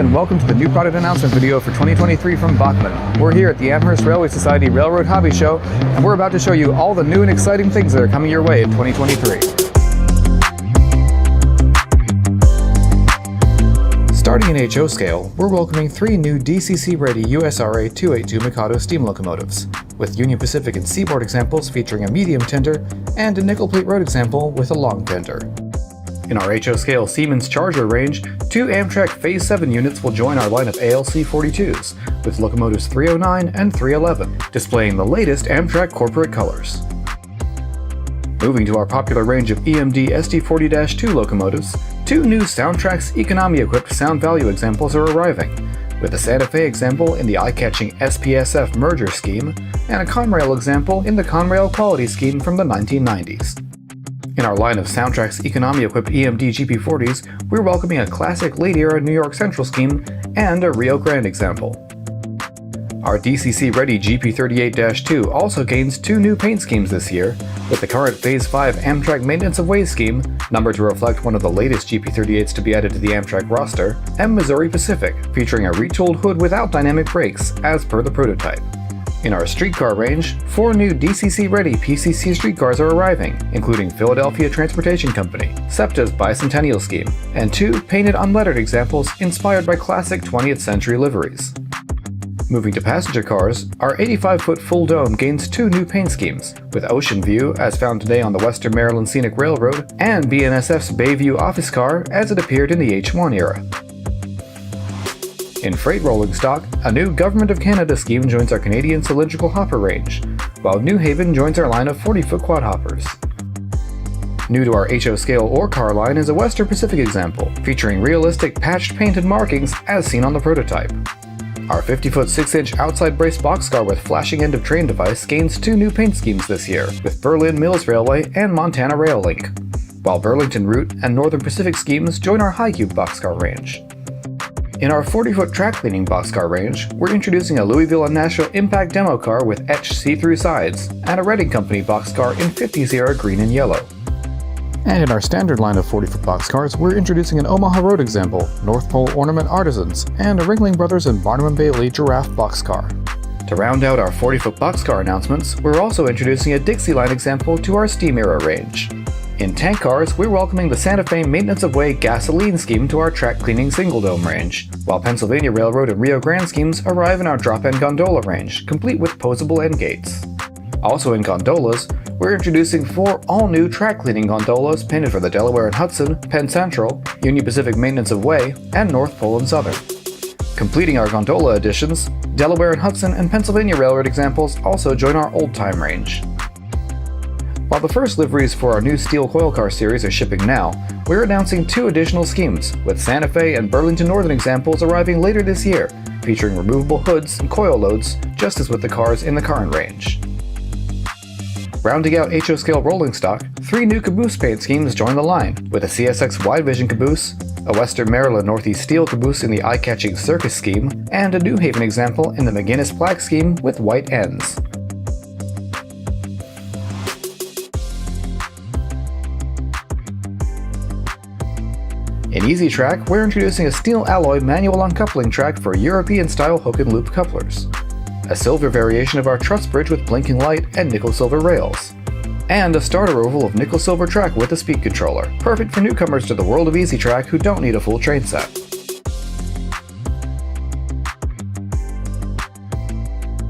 and welcome to the new product announcement video for 2023 from Bachmann. We're here at the Amherst Railway Society Railroad Hobby Show, and we're about to show you all the new and exciting things that are coming your way in 2023. Starting in HO scale, we're welcoming 3 new DCC-ready USRA 282 Mikado steam locomotives, with Union Pacific and Seaboard examples featuring a medium tender and a nickel plate road example with a long tender. In our HO scale Siemens Charger range, 2 Amtrak Phase 7 units will join our line of ALC 42s, with locomotives 309 and 311, displaying the latest Amtrak corporate colors. Moving to our popular range of EMD SD40-2 locomotives, 2 new Soundtrax economy-equipped sound value examples are arriving, with a Santa Fe example in the eye-catching SPSF merger scheme, and a Conrail example in the Conrail quality scheme from the 1990s. In our line of Soundtrax economy-equipped EMD GP40s, we're welcoming a classic late-era New York Central scheme and a Rio Grande example. Our DCC-ready GP38-2 also gains 2 new paint schemes this year, with the current Phase 5 Amtrak Maintenance of Way scheme, numbered to reflect one of the latest GP38s to be added to the Amtrak roster, and Missouri Pacific, featuring a retooled hood without dynamic brakes, as per the prototype. In our streetcar range, 4 new DCC-ready PCC streetcars are arriving, including Philadelphia Transportation Company, SEPTA's Bicentennial scheme, and 2 painted unlettered examples inspired by classic 20th century liveries. Moving to passenger cars, our 85-foot full dome gains 2 new paint schemes, with Ocean View, as found today on the Western Maryland Scenic Railroad, and BNSF's Bayview office car as it appeared in the H1 era. In freight rolling stock, a new Government of Canada scheme joins our Canadian cylindrical hopper range, while New Haven joins our line of 40-foot quad hoppers. New to our HO scale ore car line is a Western Pacific example, featuring realistic patched painted markings as seen on the prototype. Our 50-foot 6-inch outside brace boxcar with flashing end of train device gains 2 new paint schemes this year, with Berlin Mills Railway and Montana Rail Link, while Burlington Route and Northern Pacific schemes join our high cube boxcar range. In our 40-foot track cleaning boxcar range, we're introducing a Louisville and Nashville Impact demo car with etched see-through sides, and a Reading Company boxcar in 50s era green and yellow. And in our standard line of 40-foot boxcars, we're introducing an Omaha Road example, North Pole Ornament Artisans, and a Ringling Brothers and Barnum & Bailey Giraffe boxcar. To round out our 40-foot boxcar announcements, we're also introducing a Dixie Line example to our Steam era range. In tank cars, we're welcoming the Santa Fe Maintenance of Way gasoline scheme to our track cleaning single dome range, while Pennsylvania Railroad and Rio Grande schemes arrive in our drop-end gondola range, complete with posable end gates. Also in gondolas, we're introducing 4 all-new track cleaning gondolas painted for the Delaware and Hudson, Penn Central, Union Pacific Maintenance of Way, and North Pole and Southern. Completing our gondola additions, Delaware and Hudson and Pennsylvania Railroad examples also join our old-time range. While the first liveries for our new steel coil car series are shipping now, we're announcing 2 additional schemes, with Santa Fe and Burlington Northern examples arriving later this year, featuring removable hoods and coil loads, just as with the cars in the current range. Rounding out HO scale rolling stock, 3 new caboose paint schemes join the line, with a CSX Wide Vision caboose, a Western Maryland Northeast Steel caboose in the eye-catching Circus scheme, and a New Haven example in the McGinnis Plaque scheme with white ends. In Easy Track, we're introducing a steel alloy manual uncoupling track for European-style hook and loop couplers, a silver variation of our truss bridge with blinking light and nickel-silver rails, and a starter oval of nickel-silver track with a speed controller, perfect for newcomers to the world of Easy Track who don't need a full train set.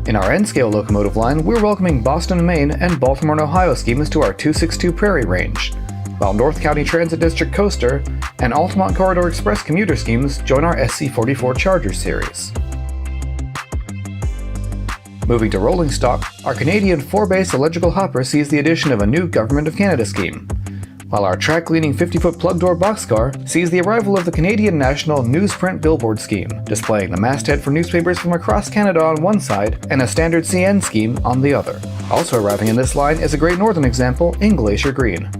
In our N-scale locomotive line, we're welcoming Boston, Maine and Baltimore and Ohio schemes to our 262 Prairie range, while North County Transit District Coaster and Altamont Corridor Express commuter schemes join our SC44 Charger series. Moving to rolling stock, our Canadian 4-bay cylindrical hopper sees the addition of a new Government of Canada scheme, while our track-leading 50-foot plug-door boxcar sees the arrival of the Canadian National Newsprint Billboard scheme, displaying the masthead for newspapers from across Canada on one side and a standard CN scheme on the other. Also arriving in this line is a Great Northern example in Glacier Green.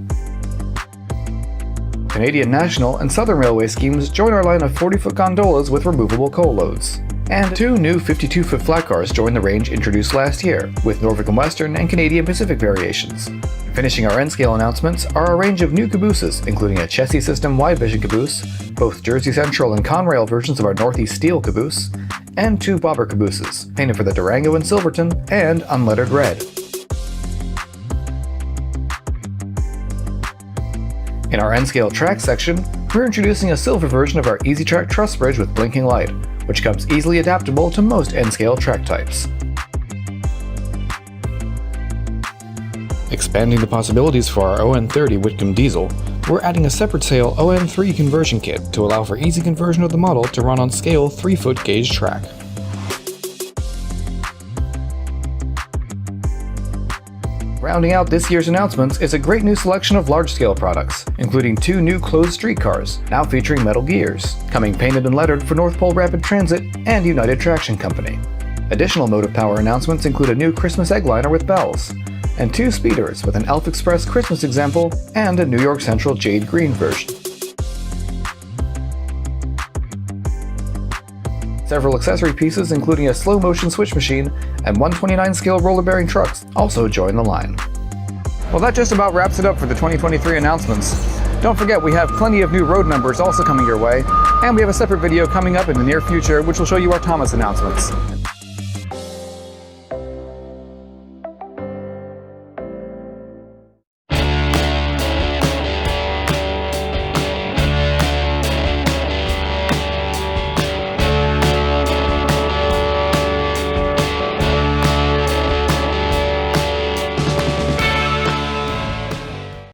Canadian National and Southern Railway schemes join our line of 40-foot gondolas with removable coal loads. And 2 new 52-foot flat cars join the range introduced last year, with Norfolk and Western and Canadian Pacific variations. Finishing our N-scale announcements are a range of new cabooses, including a chassis system wide vision caboose, both Jersey Central and Conrail versions of our Northeast Steel caboose, and 2 bobber cabooses, painted for the Durango and Silverton, and unlettered red. In our N-scale track section, we're introducing a silver version of our EasyTrack truss bridge with blinking light, which comes easily adaptable to most N-scale track types. Expanding the possibilities for our ON30 Whitcomb diesel, we're adding a separate sale ON3 conversion kit to allow for easy conversion of the model to run on scale 3-foot gauge track. Rounding out this year's announcements is a great new selection of large-scale products, including 2 new closed streetcars, now featuring metal gears, coming painted and lettered for North Pole Rapid Transit and United Traction Company. Additional motive power announcements include a new Christmas eggliner with bells, and 2 speeders with an Elf Express Christmas example and a New York Central Jade Green version. Several accessory pieces, including a slow-motion switch machine and 129 scale roller bearing trucks, also join the line. Well, that just about wraps it up for the 2023 announcements. Don't forget, we have plenty of new road numbers also coming your way, and we have a separate video coming up in the near future which will show you our Thomas announcements.